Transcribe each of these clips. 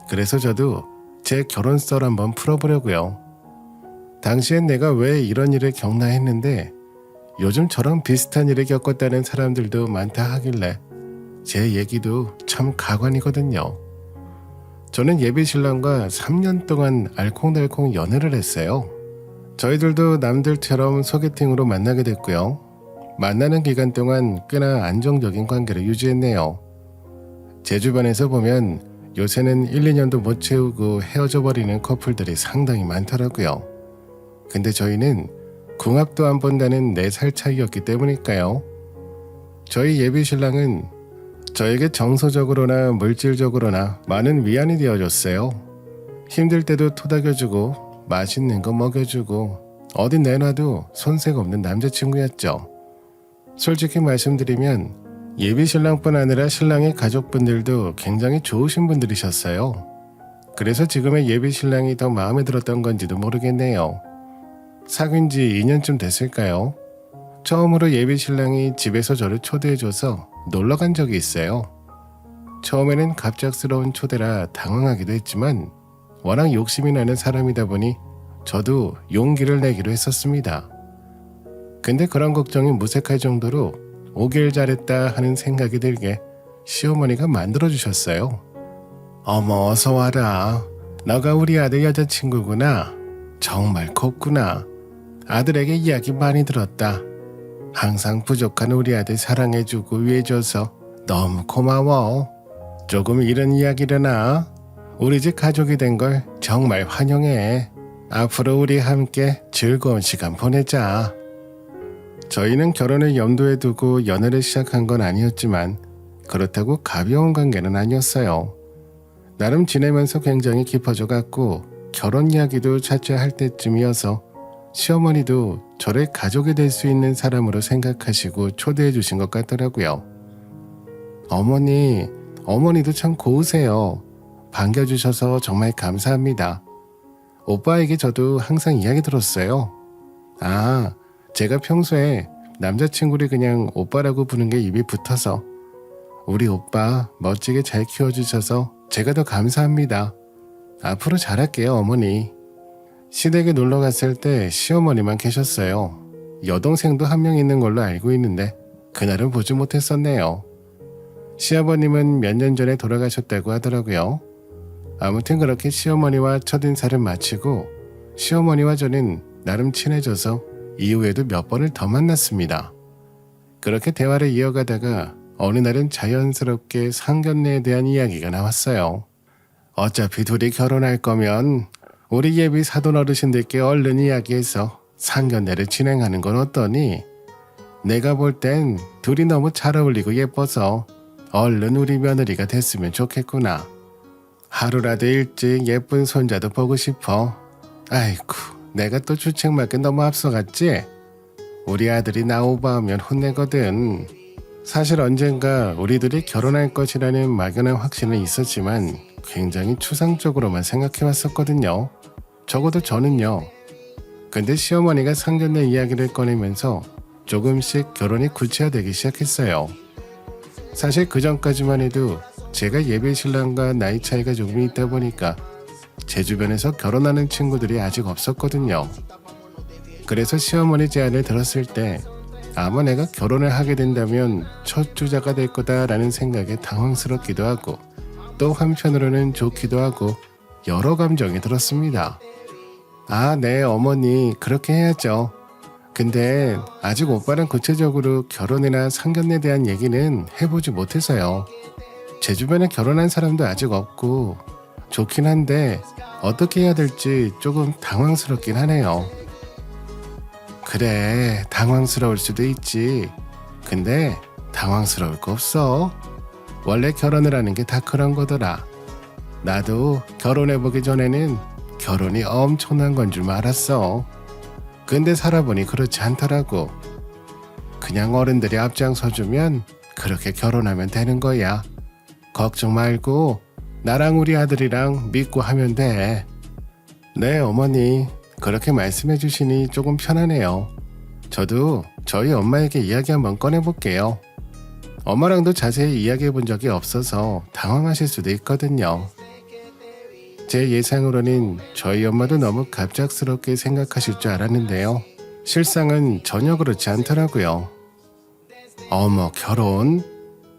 그래서 저도 제 결혼 썰 한번 풀어보려고요. 당시엔 내가 왜 이런 일을 겪나 했는데 요즘 저랑 비슷한 일을 겪었다는 사람들도 많다 하길래 제 얘기도 참 가관이거든요. 저는 예비신랑과 3년 동안 알콩달콩 연애를 했어요. 저희들도 남들처럼 소개팅으로 만나게 됐고요. 만나는 기간 동안 꽤나 안정적인 관계를 유지했네요. 제 주변에서 보면 요새는 1, 2년도 못 채우고 헤어져 버리는 커플들이 상당히 많더라고요. 근데 저희는 궁합도 안 본다는 4살 차이였기 때문일까요? 저희 예비신랑은 저에게 정서적으로나 물질적으로나 많은 위안이 되어줬어요. 힘들 때도 토닥여주고 맛있는 거 먹여주고 어디 내놔도 손색 없는 남자친구였죠. 솔직히 말씀드리면 예비신랑뿐 아니라 신랑의 가족분들도 굉장히 좋으신 분들이셨어요. 그래서 지금의 예비신랑이 더 마음에 들었던 건지도 모르겠네요. 사귄 지 2년쯤 됐을까요? 처음으로 예비신랑이 집에서 저를 초대해줘서 놀러 간 적이 있어요. 처음에는 갑작스러운 초대라 당황하기도 했지만 워낙 욕심이 나는 사람이다 보니 저도 용기를 내기로 했었습니다. 근데 그런 걱정이 무색할 정도로 오길 잘했다 하는 생각이 들게 시어머니가 만들어주셨어요. 어머, 어서 와라. 너가 우리 아들 여자친구구나. 정말 곱구나. 아들에게 이야기 많이 들었다. 항상 부족한 우리 아들 사랑해주고 위해줘서 너무 고마워. 조금 이런 이야기려나? 우리 집 가족이 된 걸 정말 환영해. 앞으로 우리 함께 즐거운 시간 보내자. 저희는 결혼을 염두에 두고 연애를 시작한 건 아니었지만 그렇다고 가벼운 관계는 아니었어요. 나름 지내면서 굉장히 깊어져 갔고 결혼 이야기도 차차 할 때쯤이어서 시어머니도 저를 가족이 될 수 있는 사람으로 생각하시고 초대해 주신 것 같더라고요. 어머니도 참 고우세요. 반겨주셔서 정말 감사합니다. 오빠에게 저도 항상 이야기 들었어요. 제가 평소에 남자친구를 그냥 오빠라고 부르는 게 입이 붙어서 우리 오빠 멋지게 잘 키워주셔서 제가 더 감사합니다. 앞으로 잘할게요, 어머니. 시댁에 놀러 갔을 때 시어머니만 계셨어요. 여동생도 한 명 있는 걸로 알고 있는데 그날은 보지 못했었네요. 시아버님은 몇 년 전에 돌아가셨다고 하더라고요. 아무튼 그렇게 시어머니와 첫인사를 마치고 시어머니와 저는 나름 친해져서 이후에도 몇 번을 더 만났습니다. 그렇게 대화를 이어가다가 어느 날은 자연스럽게 상견례에 대한 이야기가 나왔어요. 어차피 둘이 결혼할 거면 우리 예비 사돈 어르신들께 얼른 이야기해서 상견례를 진행하는 건 어떠니? 내가 볼 땐 둘이 너무 잘 어울리고 예뻐서 얼른 우리 며느리가 됐으면 좋겠구나. 하루라도 일찍 예쁜 손자도 보고 싶어. 아이쿠, 내가 또 주책 맞게 너무 앞서갔지? 우리 아들이 나 오버하면 혼내거든. 사실 언젠가 우리들이 결혼할 것이라는 막연한 확신은 있었지만 굉장히 추상적으로만 생각해왔었거든요. 적어도 저는요. 근데 시어머니가 상견례 이야기를 꺼내면서 조금씩 결혼이 구체화되기 시작했어요. 사실 그 전까지만 해도 제가 예비신랑과 나이 차이가 조금 있다 보니까 제 주변에서 결혼하는 친구들이 아직 없었거든요. 그래서 시어머니 제안을 들었을 때 아마 내가 결혼을 하게 된다면 첫 주자가 될 거다라는 생각에 당황스럽기도 하고 또 한편으로는 좋기도 하고 여러 감정이 들었습니다. 네, 어머니, 그렇게 해야죠. 근데 아직 오빠랑 구체적으로 결혼이나 상견례에 대한 얘기는 해보지 못해서요. 제 주변에 결혼한 사람도 아직 없고 좋긴 한데 어떻게 해야 될지 조금 당황스럽긴 하네요. 그래, 당황스러울 수도 있지. 근데 당황스러울 거 없어. 원래 결혼을 하는 게 다 그런 거더라. 나도 결혼해보기 전에는 결혼이 엄청난 건 줄 알았어. 근데 살아보니 그렇지 않더라고. 그냥 어른들이 앞장서주면 그렇게 결혼하면 되는 거야. 걱정 말고 나랑 우리 아들이랑 믿고 하면 돼. 네, 어머니, 그렇게 말씀해 주시니 조금 편하네요. 저도 저희 엄마에게 이야기 한번 꺼내볼게요. 엄마랑도 자세히 이야기해 본 적이 없어서 당황하실 수도 있거든요. 제 예상으로는 저희 엄마도 너무 갑작스럽게 생각하실 줄 알았는데요. 실상은 전혀 그렇지 않더라고요. 어머, 결혼?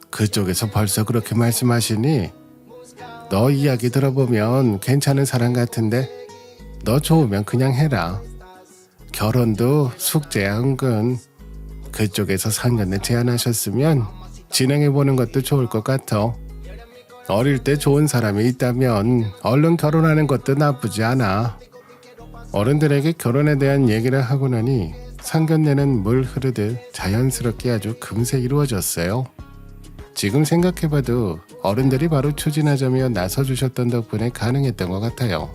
그쪽에서 벌써 그렇게 말씀하시니? 너 이야기 들어보면 괜찮은 사람 같은데 너 좋으면 그냥 해라. 결혼도 숙제야 은근. 그쪽에서 상견례 제안하셨으면 진행해보는 것도 좋을 것 같아. 어릴 때 좋은 사람이 있다면 얼른 결혼하는 것도 나쁘지 않아. 어른들에게 결혼에 대한 얘기를 하고 나니 상견례는 물 흐르듯 자연스럽게 아주 금세 이루어졌어요. 지금 생각해봐도 어른들이 바로 추진하자며 나서주셨던 덕분에 가능했던 것 같아요.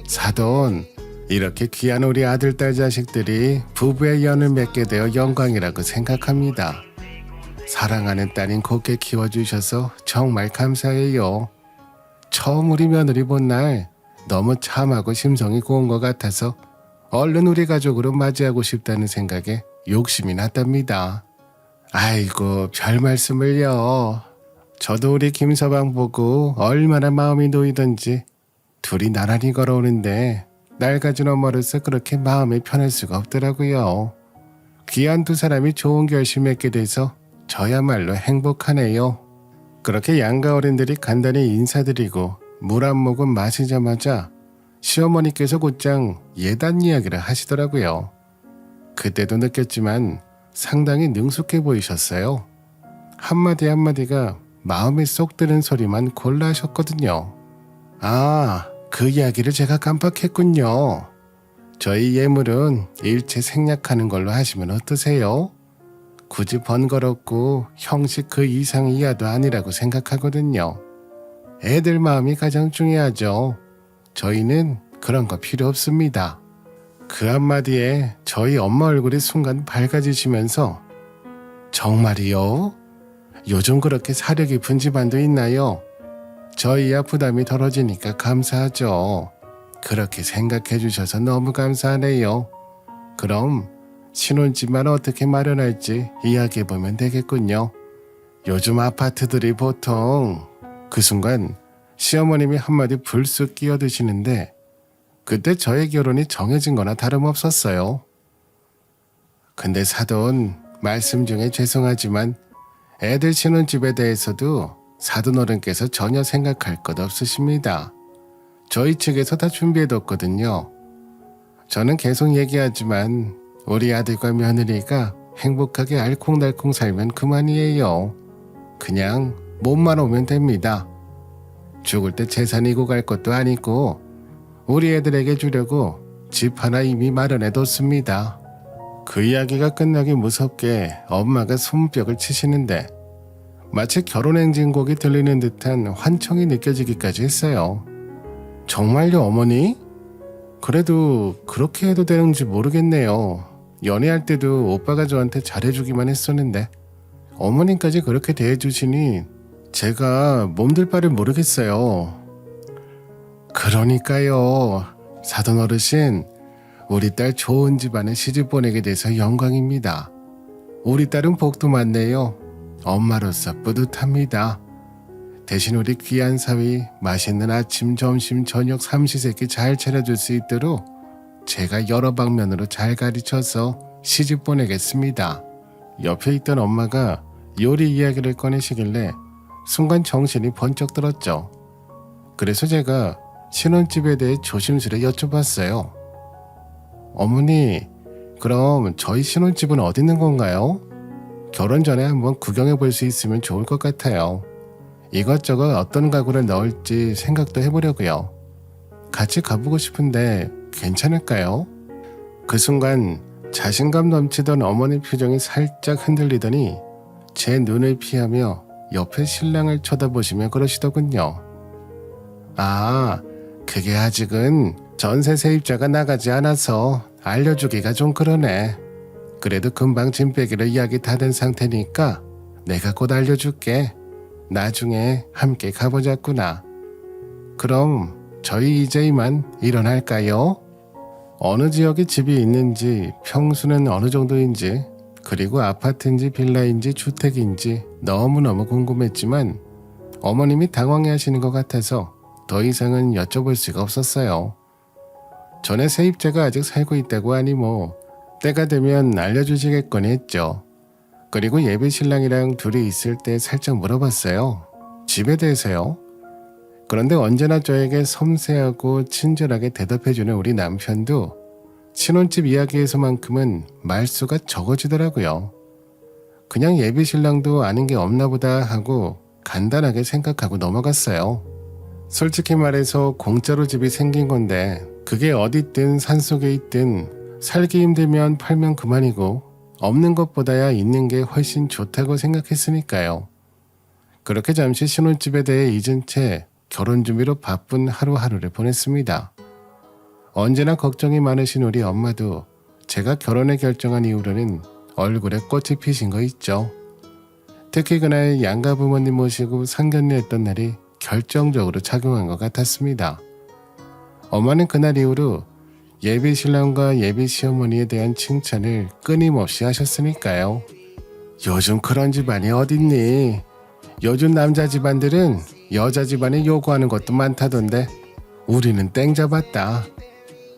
사돈, 이렇게 귀한 우리 아들, 딸, 자식들이 부부의 연을 맺게 되어 영광이라고 생각합니다. 사랑하는 따님 곱게 키워주셔서 정말 감사해요. 처음 우리 며느리 본 날 너무 참하고 심성이 고운 것 같아서 얼른 우리 가족으로 맞이하고 싶다는 생각에 욕심이 났답니다. 아이고, 별 말씀을요. 저도 우리 김서방 보고 얼마나 마음이 놓이던지 둘이 나란히 걸어오는데 날 가진 엄마로서 그렇게 마음이 편할 수가 없더라고요. 귀한 두 사람이 좋은 결심했게 돼서 저야말로 행복하네요. 그렇게 양가 어른들이 간단히 인사드리고 물 한 모금 마시자마자 시어머니께서 곧장 예단 이야기를 하시더라고요. 그때도 느꼈지만 상당히 능숙해 보이셨어요. 한마디 한마디가 마음에 쏙 드는 소리만 골라 하셨거든요. 아, 그 이야기를 제가 깜빡했군요. 저희 예물은 일체 생략하는 걸로 하시면 어떠세요? 굳이 번거롭고 형식 그 이상 이하도 아니라고 생각하거든요. 애들 마음이 가장 중요하죠. 저희는 그런 거 필요 없습니다. 그 한마디에 저희 엄마 얼굴이 순간 밝아지시면서 정말이요? 요즘 그렇게 사려 깊은 집안도 있나요? 저희야 부담이 덜어지니까 감사하죠. 그렇게 생각해 주셔서 너무 감사하네요. 그럼 신혼집만 어떻게 마련할지 이야기해보면 되겠군요. 요즘 아파트들이 보통... 그 순간 시어머님이 한마디 불쑥 끼어드시는데 그때 저의 결혼이 정해진 거나 다름없었어요. 근데 사돈, 말씀 중에 죄송하지만 애들 신혼집에 대해서도 사돈 어른께서 전혀 생각할 것 없으십니다. 저희 측에서 다 준비해뒀거든요. 저는 계속 얘기하지만 우리 아들과 며느리가 행복하게 알콩달콩 살면 그만이에요. 그냥 몸만 오면 됩니다. 죽을 때 재산 이고 갈 것도 아니고 우리 애들에게 주려고 집 하나 이미 마련해뒀습니다. 그 이야기가 끝나기 무섭게 엄마가 손뼉을 치시는데 마치 결혼행진곡이 들리는 듯한 환청이 느껴지기까지 했어요. 정말요, 어머니? 그래도 그렇게 해도 되는지 모르겠네요. 연애할 때도 오빠가 저한테 잘해주기만 했었는데 어머님까지 그렇게 대해주시니 제가 몸둘 바를 모르겠어요. 그러니까요. 사돈 어르신, 우리 딸 좋은 집안에 시집 보내게 돼서 영광입니다. 우리 딸은 복도 많네요. 엄마로서 뿌듯합니다. 대신 우리 귀한 사위 맛있는 아침, 점심, 저녁 삼시세끼 잘 차려줄 수 있도록 제가 여러 방면으로 잘 가르쳐서 시집 보내겠습니다. 옆에 있던 엄마가 요리 이야기를 꺼내시길래 순간 정신이 번쩍 들었죠. 그래서 제가 신혼집에 대해 조심스레 여쭤봤어요. 어머니, 그럼 저희 신혼집은 어디 있는 건가요? 결혼 전에 한번 구경해 볼 수 있으면 좋을 것 같아요. 이것저것 어떤 가구를 넣을지 생각도 해보려고요. 같이 가보고 싶은데 괜찮을까요? 그 순간 자신감 넘치던 어머니 표정이 살짝 흔들리더니 제 눈을 피하며 옆에 신랑을 쳐다보시며 그러시더군요. 아, 그게 아직은 전세 세입자가 나가지 않아서 알려주기가 좀 그러네. 그래도 금방 짐 빼기로 이야기 다 된 상태니까 내가 곧 알려줄게. 나중에 함께 가보자꾸나. 그럼 저희 이제 이만 일어날까요? 어느 지역에 집이 있는지, 평수는 어느 정도인지 그리고 아파트인지 빌라인지 주택인지 너무너무 궁금했지만 어머님이 당황해 하시는 것 같아서 더 이상은 여쭤볼 수가 없었어요. 전에 세입자가 아직 살고 있다고 하니 뭐 때가 되면 알려주시겠거니 했죠. 그리고 예비 신랑이랑 둘이 있을 때 살짝 물어봤어요. 집에 대해서요. 그런데 언제나 저에게 섬세하고 친절하게 대답해주는 우리 남편도 신혼집 이야기에서만큼은 말수가 적어지더라고요. 그냥 예비 신랑도 아는 게 없나 보다 하고 간단하게 생각하고 넘어갔어요. 솔직히 말해서 공짜로 집이 생긴 건데 그게 어디든 산속에 있든 살기 힘들면 팔면 그만이고 없는 것보다야 있는 게 훨씬 좋다고 생각했으니까요. 그렇게 잠시 신혼집에 대해 잊은 채 결혼 준비로 바쁜 하루하루를 보냈습니다. 언제나 걱정이 많으신 우리 엄마도 제가 결혼을 결정한 이후로는 얼굴에 꽃이 피신 거 있죠. 특히 그날 양가 부모님 모시고 상견례 했던 날이 결정적으로 작용한 것 같았습니다. 엄마는 그날 이후로 예비 신랑과 예비 시어머니에 대한 칭찬을 끊임없이 하셨으니까요. 요즘 그런 집안이 어딨니? 요즘 남자 집안들은 여자 집안에 요구하는 것도 많다던데 우리는 땡 잡았다.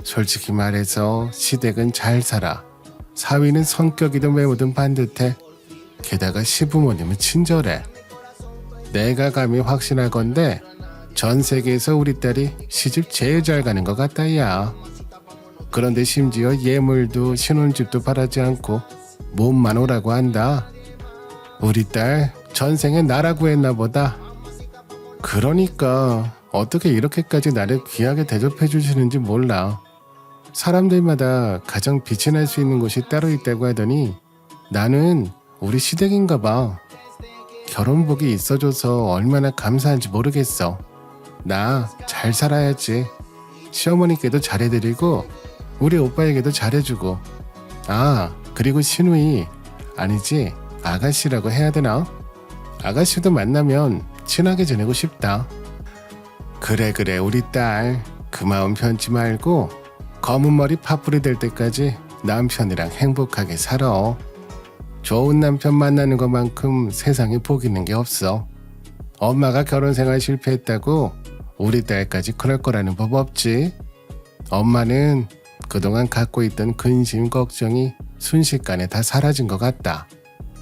솔직히 말해서 시댁은 잘 살아. 사위는 성격이든 외모든 반듯해. 게다가 시부모님은 친절해. 내가 감히 확신하건대 전 세계에서 우리 딸이 시집 제일 잘 가는 것 같다 야. 그런데 심지어 예물도 신혼집도 바라지 않고 몸만 오라고 한다. 우리 딸 전생에 나라고 했나 보다. 그러니까 어떻게 이렇게까지 나를 귀하게 대접해 주시는지 몰라. 사람들마다 가장 빛이 날 수 있는 곳이 따로 있다고 하더니 나는 우리 시댁인가 봐. 결혼복이 있어줘서 얼마나 감사한지 모르겠어. 나 잘 살아야지. 시어머니께도 잘해드리고 우리 오빠에게도 잘해주고 그리고 신우이 아니지 아가씨라고 해야 되나? 아가씨도 만나면 친하게 지내고 싶다. 그래 우리 딸 그 마음 편치 말고 검은 머리 파뿌리 될 때까지 남편이랑 행복하게 살아. 좋은 남편 만나는 것만큼 세상에 복 있는 게 없어. 엄마가 결혼 생활 실패했다고 우리 딸까지 그럴 거라는 법 없지. 엄마는 그동안 갖고 있던 근심 걱정이 순식간에 다 사라진 것 같다.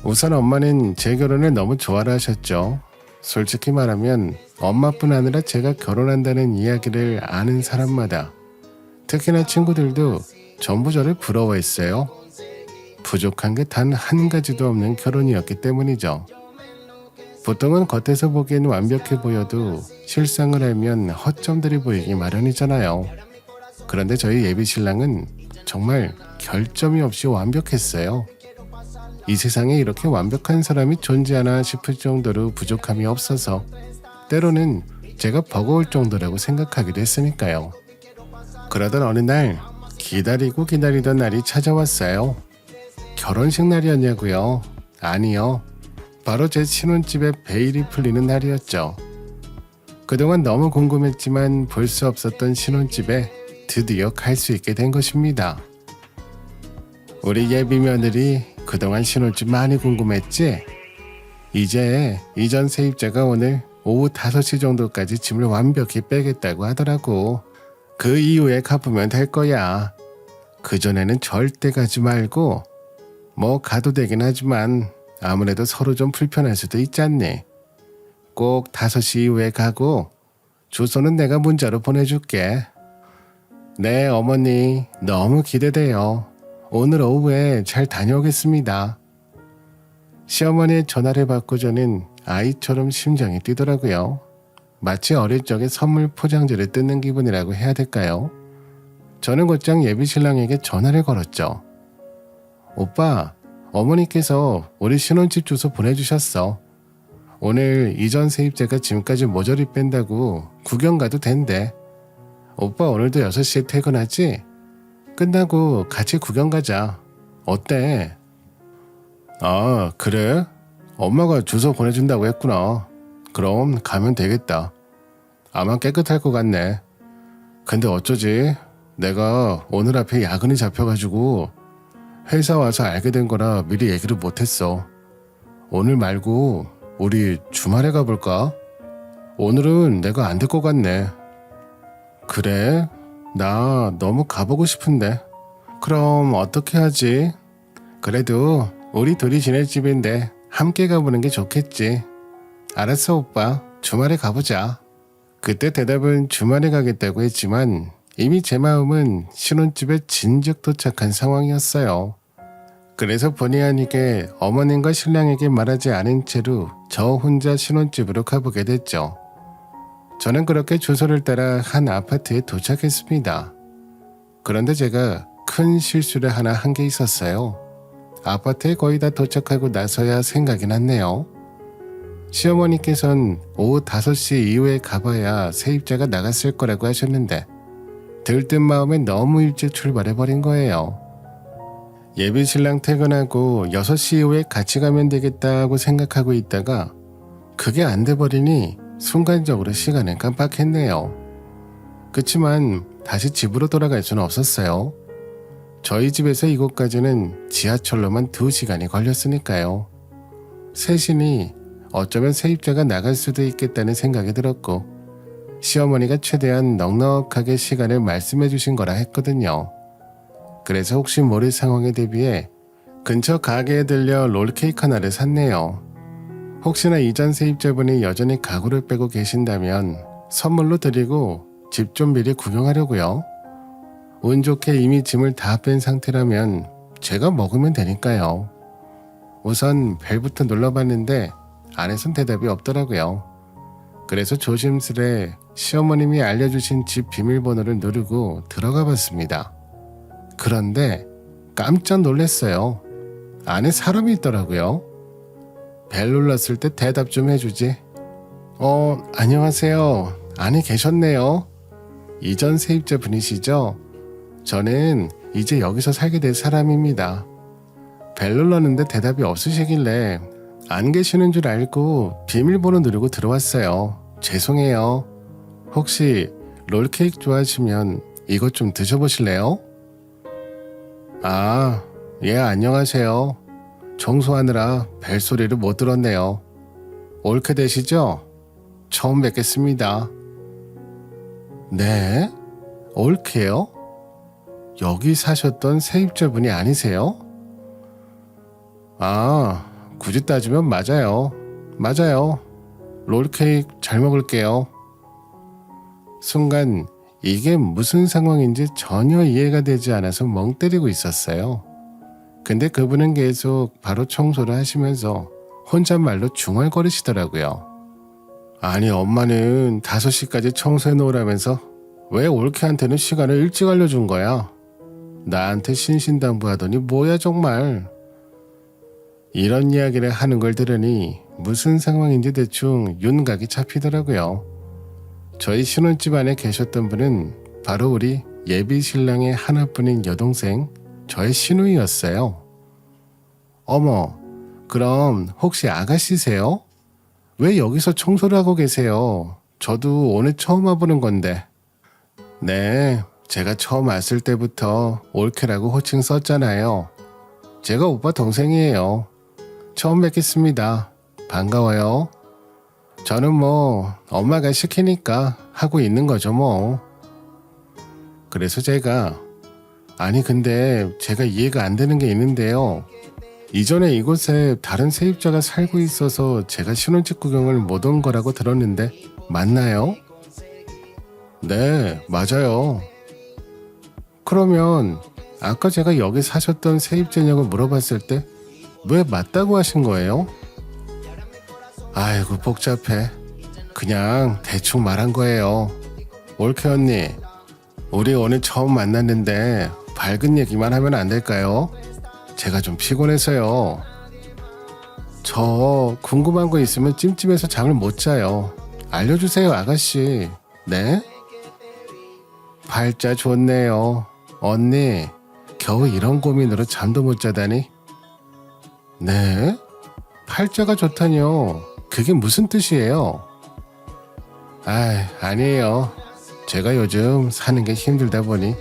우선 엄마는 제 결혼을 너무 좋아라 하셨죠. 솔직히 말하면 엄마뿐 아니라 제가 결혼한다는 이야기를 아는 사람마다 특히나 친구들도 전부 저를 부러워했어요. 부족한 게 단 한 가지도 없는 결혼이었기 때문이죠. 보통은 겉에서 보기엔 완벽해 보여도 실상을 알면 허점들이 보이기 마련이잖아요. 그런데 저희 예비 신랑은 정말 결점이 없이 완벽했어요. 이 세상에 이렇게 완벽한 사람이 존재하나 싶을 정도로 부족함이 없어서 때로는 제가 버거울 정도라고 생각하기도 했으니까요. 그러던 어느 날 기다리던 날이 찾아왔어요. 결혼식 날이었냐고요? 아니요. 바로 제 신혼집에 베일이 풀리는 날이었죠. 그동안 너무 궁금했지만 볼 수 없었던 신혼집에 드디어 갈 수 있게 된 것입니다. 우리 예비 며느리 그동안 신혼집 많이 궁금했지? 이제 이전 세입자가 오늘 오후 5시 정도까지 짐을 완벽히 빼겠다고 하더라고. 그 이후에 가보면 될 거야. 그전에는 절대 가지 말고 뭐 가도 되긴 하지만 아무래도 서로 좀 불편할 수도 있지 않니? 꼭 5시 이후에 가고 주소는 내가 문자로 보내줄게. 네 어머니 너무 기대돼요. 오늘 오후에 잘 다녀오겠습니다. 시어머니의 전화를 받고 저는 아이처럼 심장이 뛰더라고요. 마치 어릴 적에 선물 포장지를 뜯는 기분이라고 해야 될까요? 저는 곧장 예비 신랑에게 전화를 걸었죠. 오빠, 어머니께서 우리 신혼집 주소 보내주셨어. 오늘 이전 세입자가 짐까지 모조리 뺀다고 구경 가도 된대. 오빠 오늘도 6시에 퇴근하지? 끝나고 같이 구경 가자. 어때? 아, 그래? 엄마가 주소 보내준다고 했구나. 그럼 가면 되겠다. 아마 깨끗할 것 같네. 근데 어쩌지? 내가 오늘 앞에 야근이 잡혀가지고 회사 와서 알게 된 거라 미리 얘기를 못했어. 오늘 말고 우리 주말에 가볼까? 오늘은 내가 안 될 것 같네. 그래? 나 너무 가보고 싶은데. 그럼 어떻게 하지? 그래도 우리 둘이 지낼 집인데 함께 가보는 게 좋겠지. 알았어 오빠. 주말에 가보자. 그때 대답은 주말에 가겠다고 했지만 이미 제 마음은 신혼집에 진즉 도착한 상황이었어요. 그래서 본의 아니게 어머님과 신랑에게 말하지 않은 채로 저 혼자 신혼집으로 가보게 됐죠. 저는 그렇게 주소를 따라 한 아파트에 도착했습니다. 그런데 제가 큰 실수를 하나 한 게 있었어요. 아파트에 거의 다 도착하고 나서야 생각이 났네요. 시어머니께선 오후 5시 이후에 가봐야 세입자가 나갔을 거라고 하셨는데 들뜬 마음에 너무 일찍 출발해버린 거예요. 예비 신랑 퇴근하고 6시 이후에 같이 가면 되겠다고 생각하고 있다가 그게 안 돼버리니 순간적으로 시간을 깜빡했네요. 그치만 다시 집으로 돌아갈 수는 없었어요. 저희 집에서 이곳까지는 지하철로만 2시간이 걸렸으니까요. 셋이니 어쩌면 세입자가 나갈 수도 있겠다는 생각이 들었고 시어머니가 최대한 넉넉하게 시간을 말씀해 주신 거라 했거든요. 그래서 혹시 모를 상황에 대비해 근처 가게에 들려 롤케이크 하나를 샀네요. 혹시나 이전 세입자분이 여전히 가구를 빼고 계신다면 선물로 드리고 집 좀 미리 구경하려고요. 운 좋게 이미 짐을 다 뺀 상태라면 제가 먹으면 되니까요. 우선 벨부터 눌러봤는데 안에선 대답이 없더라고요. 그래서 조심스레 시어머님이 알려주신 집 비밀번호를 누르고 들어가 봤습니다. 그런데 깜짝 놀랐어요. 안에 사람이 있더라고요. 벨 눌렀을 때 대답 좀 해주지. 안녕하세요. 안에 계셨네요. 이전 세입자 분이시죠? 저는 이제 여기서 살게 될 사람입니다. 벨 눌렀는데 대답이 없으시길래 안 계시는 줄 알고 비밀번호 누르고 들어왔어요. 죄송해요. 혹시 롤케이크 좋아하시면 이것 좀 드셔보실래요? 아, 예, 안녕하세요. 청소하느라 벨소리를 못 들었네요. 옳게 되시죠? 처음 뵙겠습니다. 네? 옳게요? 여기 사셨던 세입자분이 아니세요? 아, 굳이 따지면 맞아요. 맞아요. 롤케이크 잘 먹을게요. 순간 이게 무슨 상황인지 전혀 이해가 되지 않아서 멍 때리고 있었어요. 근데 그분은 계속 바로 청소를 하시면서 혼잣말로 중얼거리시더라고요. 아니 엄마는 5시까지 청소해 놓으라면서 왜 올케한테는 시간을 일찍 알려준 거야? 나한테 신신당부하더니 뭐야 정말. 이런 이야기를 하는 걸 들으니 무슨 상황인지 대충 윤곽이 잡히더라고요. 저희 신혼집 안에 계셨던 분은 바로 우리 예비 신랑의 하나뿐인 여동생 저의 시누이였어요. 어머, 그럼 혹시 아가씨세요? 왜 여기서 청소를 하고 계세요? 저도 오늘 처음 와보는 건데. 네, 제가 처음 왔을 때부터 올케라고 호칭 썼잖아요. 제가 오빠 동생이에요. 처음 뵙겠습니다. 반가워요. 저는 뭐 엄마가 시키니까 하고 있는 거죠 뭐. 그래서 제가 아니 근데 제가 이해가 안 되는 게 있는데요. 이전에 이곳에 다른 세입자가 살고 있어서 제가 신혼집 구경을 못 온 거라고 들었는데 맞나요? 네, 맞아요. 그러면 아까 제가 여기 사셨던 세입자냐고 물어봤을 때 왜 맞다고 하신 거예요? 아이고 복잡해. 그냥 대충 말한 거예요. 올케 언니, 우리 오늘 처음 만났는데 밝은 얘기만 하면 안 될까요? 제가 좀 피곤해서요. 저 궁금한 거 있으면 찜찜해서 잠을 못 자요. 알려주세요 아가씨. 네? 팔자 좋네요. 언니, 겨우 이런 고민으로 잠도 못 자다니. 네? 팔자가 좋다뇨. 그게 무슨 뜻이에요? 아니에요. 제가 요즘 사는 게 힘들다 보니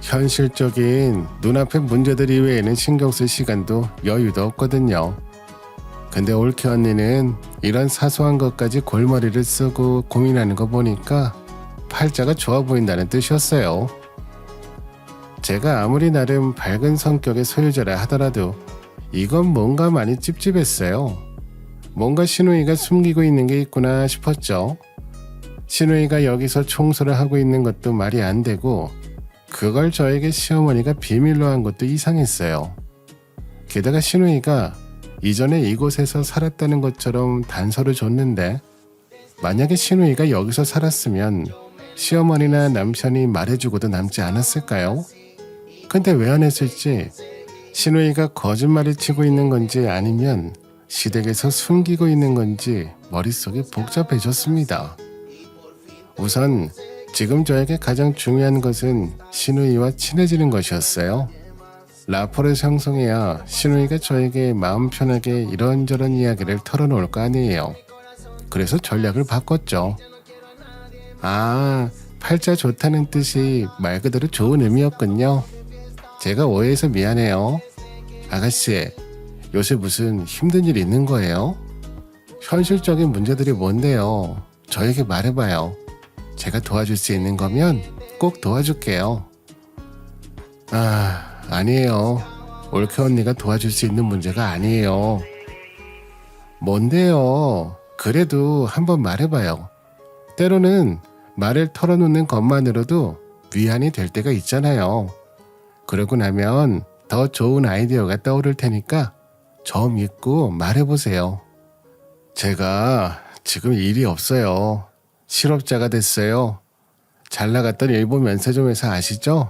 현실적인 눈앞의 문제들 이외에는 신경 쓸 시간도 여유도 없거든요. 근데 올케 언니는 이런 사소한 것까지 골머리를 쓰고 고민하는 거 보니까 팔자가 좋아 보인다는 뜻이었어요. 제가 아무리 나름 밝은 성격의 소유자라 하더라도 이건 뭔가 많이 찝찝했어요. 뭔가 신우이가 숨기고 있는 게 있구나 싶었죠. 신우이가 여기서 청소를 하고 있는 것도 말이 안 되고 그걸 저에게 시어머니가 비밀로 한 것도 이상했어요. 게다가 신우이가 이전에 이곳에서 살았다는 것처럼 단서를 줬는데 만약에 신우이가 여기서 살았으면 시어머니나 남편이 말해주고도 남지 않았을까요? 근데 왜 안 했을지 신우이가 거짓말을 치고 있는 건지 아니면 시댁에서 숨기고 있는 건지 머릿속이 복잡해졌습니다. 우선 지금 저에게 가장 중요한 것은 신우이와 친해지는 것이었어요. 라포를 형성해야 신우이가 저에게 마음 편하게 이런저런 이야기를 털어놓을 거 아니에요. 그래서 전략을 바꿨죠. 아, 팔자 좋다는 뜻이 말 그대로 좋은 의미였군요. 제가 오해해서 미안해요. 아가씨, 요새 무슨 힘든 일 있는 거예요? 현실적인 문제들이 뭔데요? 저에게 말해봐요. 제가 도와줄 수 있는 거면 꼭 도와줄게요. 아니에요. 올케 언니가 도와줄 수 있는 문제가 아니에요. 뭔데요? 그래도 한번 말해봐요. 때로는 말을 털어놓는 것만으로도 위안이 될 때가 있잖아요. 그러고 나면 더 좋은 아이디어가 떠오를 테니까 저 믿고 말해보세요. 제가 지금 일이 없어요. 실업자가 됐어요. 잘 나갔던 일본 면세점 회사 아시죠?